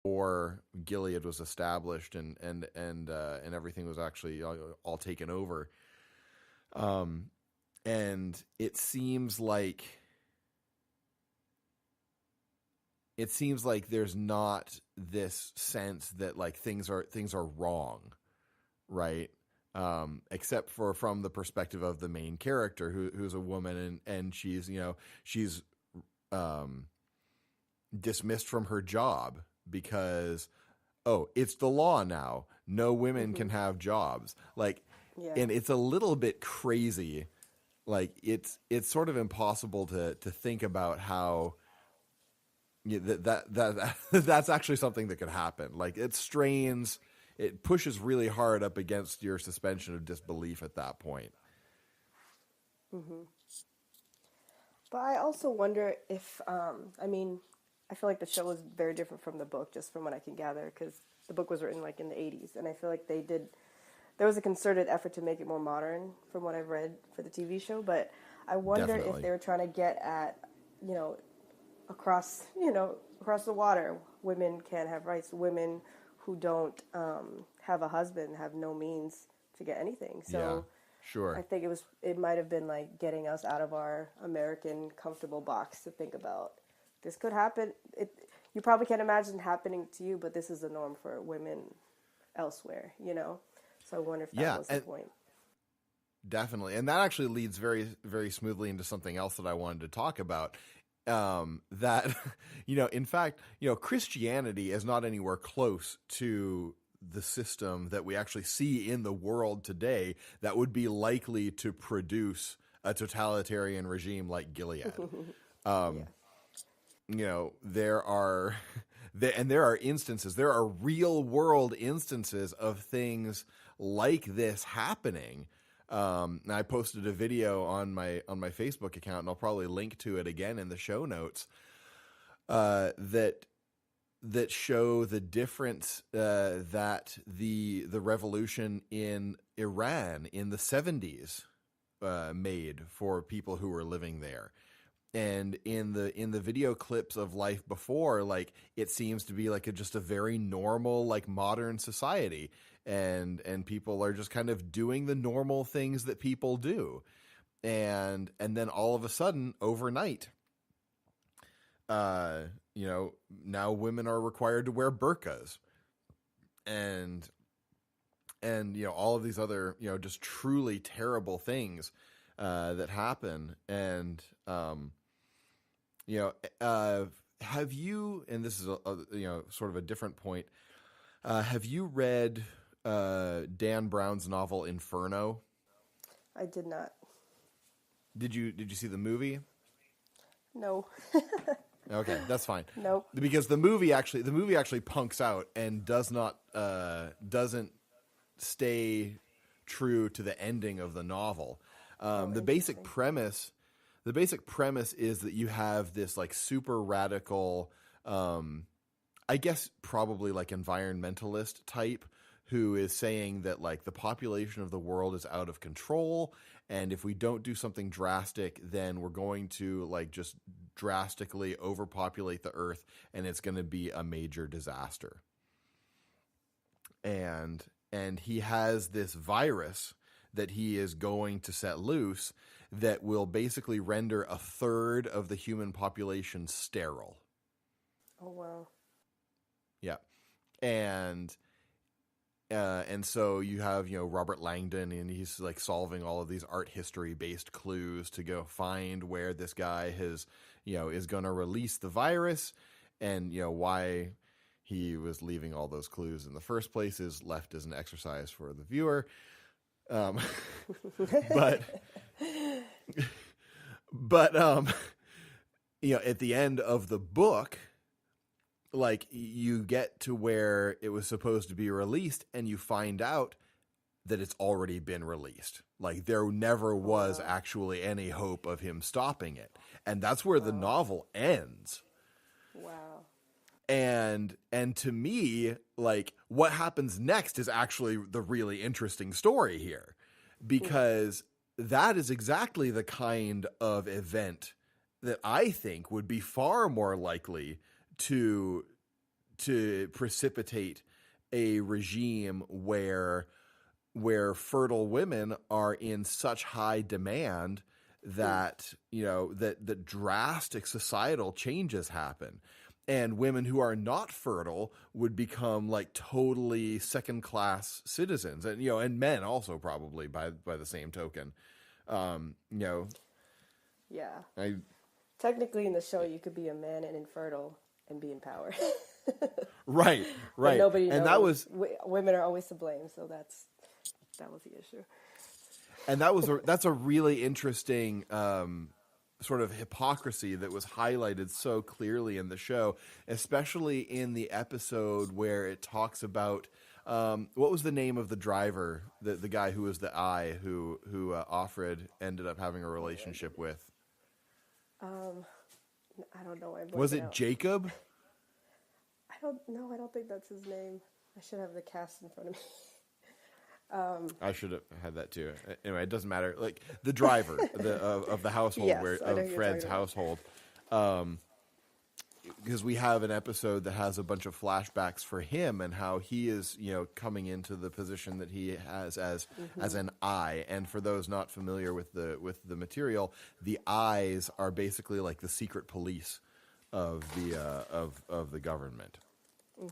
or Gilead was established and everything was actually all taken over. And it seems like there's not this sense that like things are wrong, right? Except for from the perspective of the main character who's a woman and she's dismissed from her job because it's the law now. No women can have jobs. Like, Yeah. and it's a little bit crazy. Like it's sort of impossible to think about how that's actually something that could happen. Like it pushes really hard up against your suspension of disbelief at that point. But I also wonder if, I mean, I feel like the show was very different from the book, just from what I can gather, because the book was written like in the 80s, and I feel like there was a concerted effort to make it more modern from what I've read for the TV show, but I wonder Definitely. if they were trying to get at, across the water, women can't have rights. Women who don't have a husband have no means to get anything. So Yeah, sure. I think it might have been like getting us out of our American comfortable box to think about this could happen. You probably can't imagine happening to you, but this is the norm for women elsewhere, So I wonder if that was the point. Definitely. And that actually leads very, very smoothly into something else that I wanted to talk about. That, in fact, Christianity is not anywhere close to the system that we actually see in the world today that would be likely to produce a totalitarian regime like Gilead. Yeah. There are instances, there are real world instances of things like this happening. And I posted a video on my Facebook account, and I'll probably link to it again in the show notes. That show the difference that the revolution in Iran in the 70s made for people who were living there. And in the video clips of life before, like it seems to be like just a very normal, like modern society, and people are just kind of doing the normal things that people do, and then all of a sudden, overnight, now women are required to wear burqas, and all of these other just truly terrible things that happen, and have you, and this is a sort of a different point, have you read Dan Brown's novel Inferno? I did not. Did you see the movie? No. Okay, that's fine. Nope. Because the movie actually punks out and doesn't stay true to the ending of the novel. The basic premise is that you have this like super radical, I guess probably like environmentalist type, who is saying that like the population of the world is out of control, and if we don't do something drastic, then we're going to like just drastically overpopulate the earth, and it's going to be a major disaster. And he has this virus that he is going to set loose that will basically render a third of the human population sterile. Oh, wow. Yeah. And so you have, Robert Langdon, and he's like solving all of these art history based clues to go find where this guy is going to release the virus, and, why he was leaving all those clues in the first place is left as an exercise for the viewer. But at the end of the book, like you get to where it was supposed to be released, and you find out that it's already been released. Like there never was actually any hope of him stopping it. And that's where the novel ends. Wow. And to me, like what happens next is actually the really interesting story here, because that is exactly the kind of event that I think would be far more likely to to precipitate a regime where fertile women are in such high demand that that drastic societal changes happen, and women who are not fertile would become like totally second class citizens, and and men also probably by the same token. Yeah. I Technically, in the show, you could be a man and infertile and be in power. right. But nobody knows. And that was women are always to blame, so that was the issue. And that's a really interesting sort of hypocrisy that was highlighted so clearly in the show, especially in the episode where it talks about what was the name of the driver, the guy who was the eye who Offred ended up having a relationship with. I don't know. Was it Jacob? I don't know. I don't think that's his name. I should have the cast in front of me. I should have had that too. Anyway, it doesn't matter. Like the driver of the household, Yes, of Fred's household, because we have an episode that has a bunch of flashbacks for him and how he is, coming into the position that he has as an eye. And for those not familiar with the material, the eyes are basically like the secret police of the government.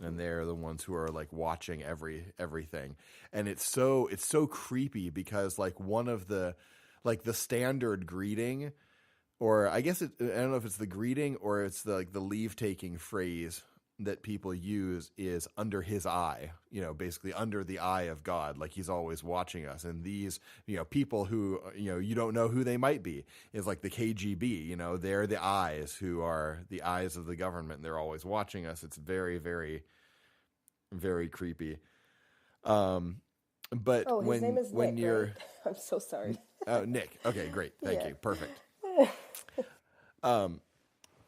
And they're the ones who are like watching everything. And it's so creepy because like one of the standard greeting, or I guess I don't know if it's the greeting or it's the leave taking phrase that people use is under his eye, basically under the eye of God, like he's always watching us. And these, people who, you don't know who they might be, is like the KGB, they're the eyes who are the eyes of the government. And they're always watching us. It's very, very, very creepy. But his name is Nick, you're, right? I'm so sorry. Oh, Nick. Okay, great. Thank you. Perfect.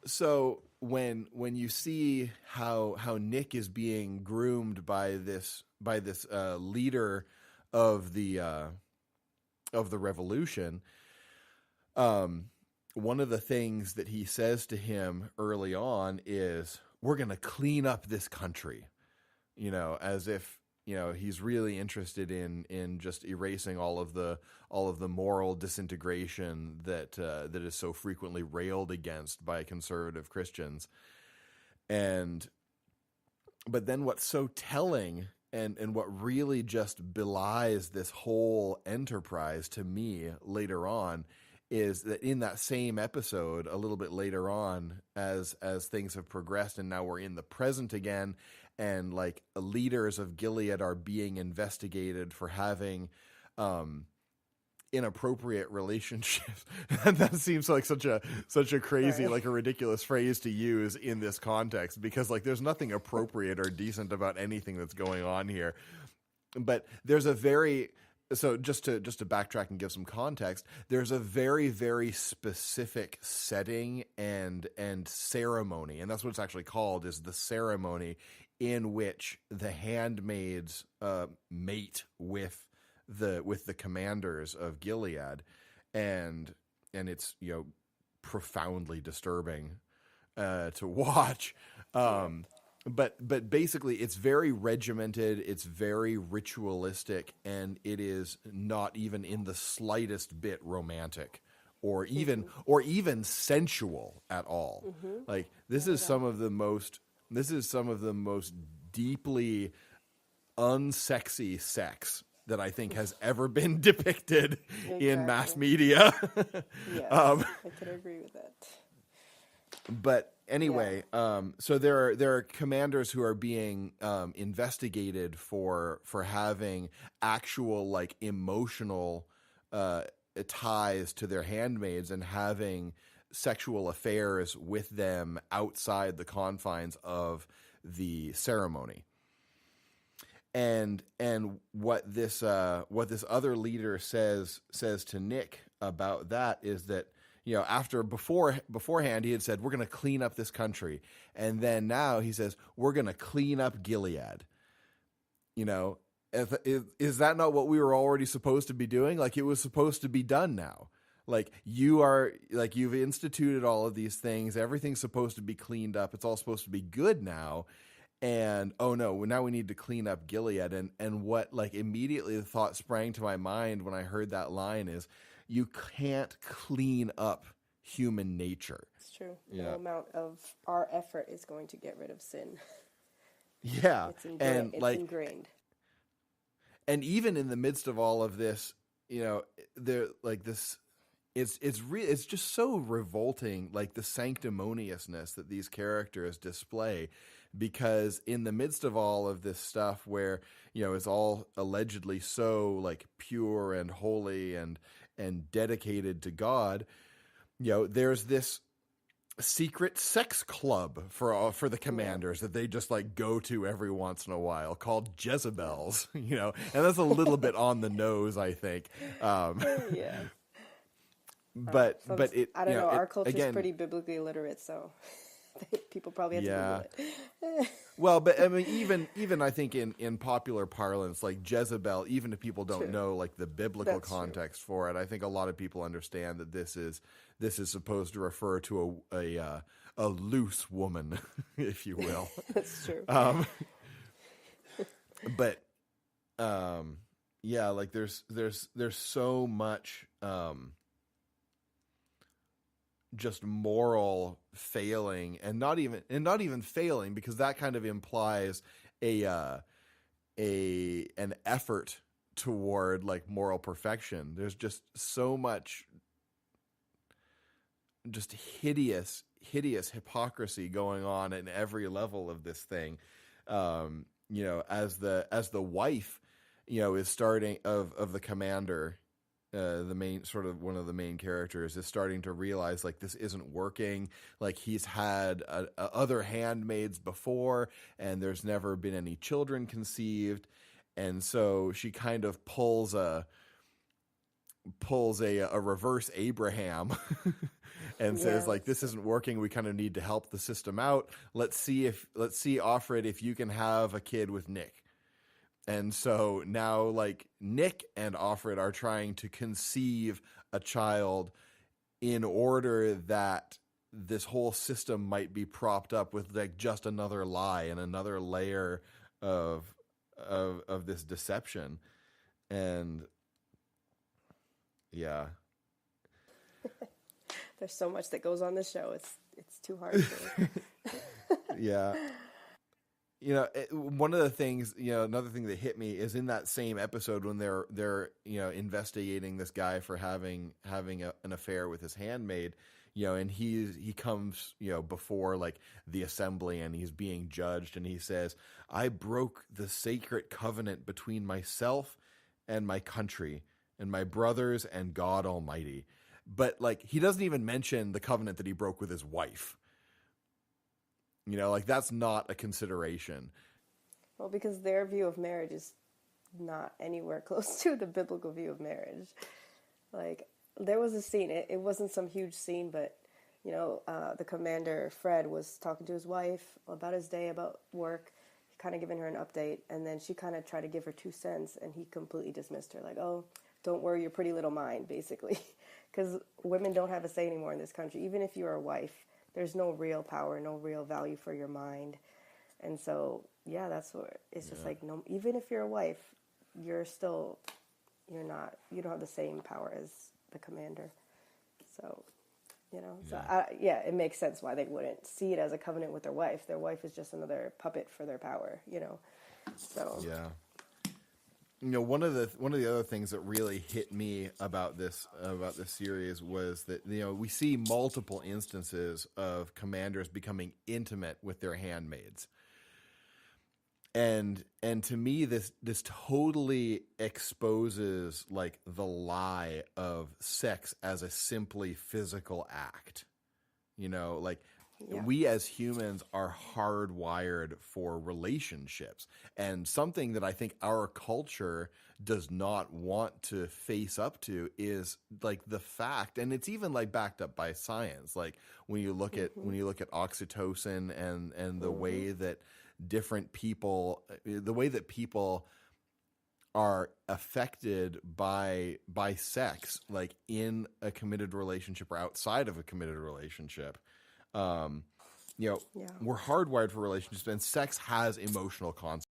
So when you see how Nick is being groomed by this leader of the revolution, one of the things that he says to him early on is, "We're going to clean up this country," as if he's really interested in just erasing all of the moral disintegration that is so frequently railed against by conservative Christians. But then what's so telling and what really just belies this whole enterprise to me later on is that in that same episode, a little bit later on, as things have progressed and now we're in the present again, and like leaders of Gilead are being investigated for having inappropriate relationships. And that seems like such a crazy, like a ridiculous phrase to use in this context, because like there's nothing appropriate or decent about anything that's going on here. But there's just to backtrack and give some context, there's a very, very specific setting and ceremony, and that's what it's actually called, is the ceremony in which the handmaids mate with the commanders of Gilead, and it's profoundly disturbing to watch. But basically, it's very regimented, it's very ritualistic, and it is not even in the slightest bit romantic or even sensual at all. Like this is some of the most deeply unsexy sex that I think has ever been depicted in mass media. Yes, I could agree with that. But anyway, so there are commanders who are being investigated for having actual like emotional ties to their handmaids and having sexual affairs with them outside the confines of the ceremony. And what this other leader says to Nick about that is that, beforehand he had said, we're going to clean up this country, and then now he says we're going to clean up Gilead. Is that not what we were already supposed to be doing? Like it was supposed to be done now. Like you've instituted all of these things. Everything's supposed to be cleaned up. It's all supposed to be good now. and oh no, now we need to clean up Gilead. And what like immediately the thought sprang to my mind when I heard that line is, you can't clean up human nature. It's true. Yeah. No amount of our effort is going to get rid of sin. Yeah. It's And like ingrained. and even in the midst of all of this, you know, there like this it's just so revolting, like the sanctimoniousness that these characters display, because in the midst of all of this stuff where, you know, it's all allegedly so like pure and holy and dedicated to God, you know, there's this secret sex club for the commanders that they just like go to every once in a while called Jezebels, you know, and that's a little bit on the nose, I think. Yeah. But it, I don't know. it, Our culture's again, pretty biblically literate, so people probably have yeah. to Google it. Well, but I mean, even I think in popular parlance, like Jezebel, even if people don't True. know like the biblical That's true. context for it, I think a lot of people understand that this is supposed to refer to a loose woman, if you will. That's true. But yeah, like there's so much just moral failing, and not even failing, because that kind of implies an effort toward like moral perfection. There's just so much just hideous hypocrisy going on in every level of this thing. You know, as the wife, you know, is starting of the commander, the main sort of one of the main characters, is starting to realize like this isn't working. Like he's had other handmaids before, and there's never been any children conceived, and so she kind of pulls a reverse Abraham and says like, this isn't working. We kind of need to help the system out. Let's see Offred, if you can have a kid with Nick. And so now like Nick and Offred are trying to conceive a child in order that this whole system might be propped up with like just another lie and another layer of this deception. And yeah. There's so much that goes on this show. It's too hard to... Yeah. You know, one of the things, you know, another thing that hit me is in that same episode when they're you know, investigating this guy for having an affair with his handmaid, you know, and he comes, you know, before like the assembly, and he's being judged, and he says, "I broke the sacred covenant between myself and my country and my brothers and God Almighty." But like, he doesn't even mention the covenant that he broke with his wife. You know, like that's not a consideration. Well, because their view of marriage is not anywhere close to the biblical view of marriage. Like, there was a scene, it wasn't some huge scene, but, you know, the commander, Fred, was talking to his wife about his day, about work, kind of giving her an update, and then she kind of tried to give her 2 cents, and he completely dismissed her, like, oh, don't worry your pretty little mind, basically. Because women don't have a say anymore in this country. Even if you're a wife, there's no real power, no real value for your mind. And so, yeah, that's what it's just like, no, even if you're a wife, you don't have the same power as the commander. So, you know, it makes sense why they wouldn't see it as a covenant with their wife. Their wife is just another puppet for their power, you know. So, yeah. You know, one of the other things that really hit me about this series was that, you know, we see multiple instances of commanders becoming intimate with their handmaids, and to me this totally exposes like the lie of sex as a simply physical act. You know, like, we as humans are hardwired for relationships, and something that I think our culture does not want to face up to is like the fact, and it's even like backed up by science. Like when you look at oxytocin and the way that people are affected by sex, like in a committed relationship or outside of a committed relationship. you know, Yeah. we're hardwired for relationships, and sex has emotional consequences.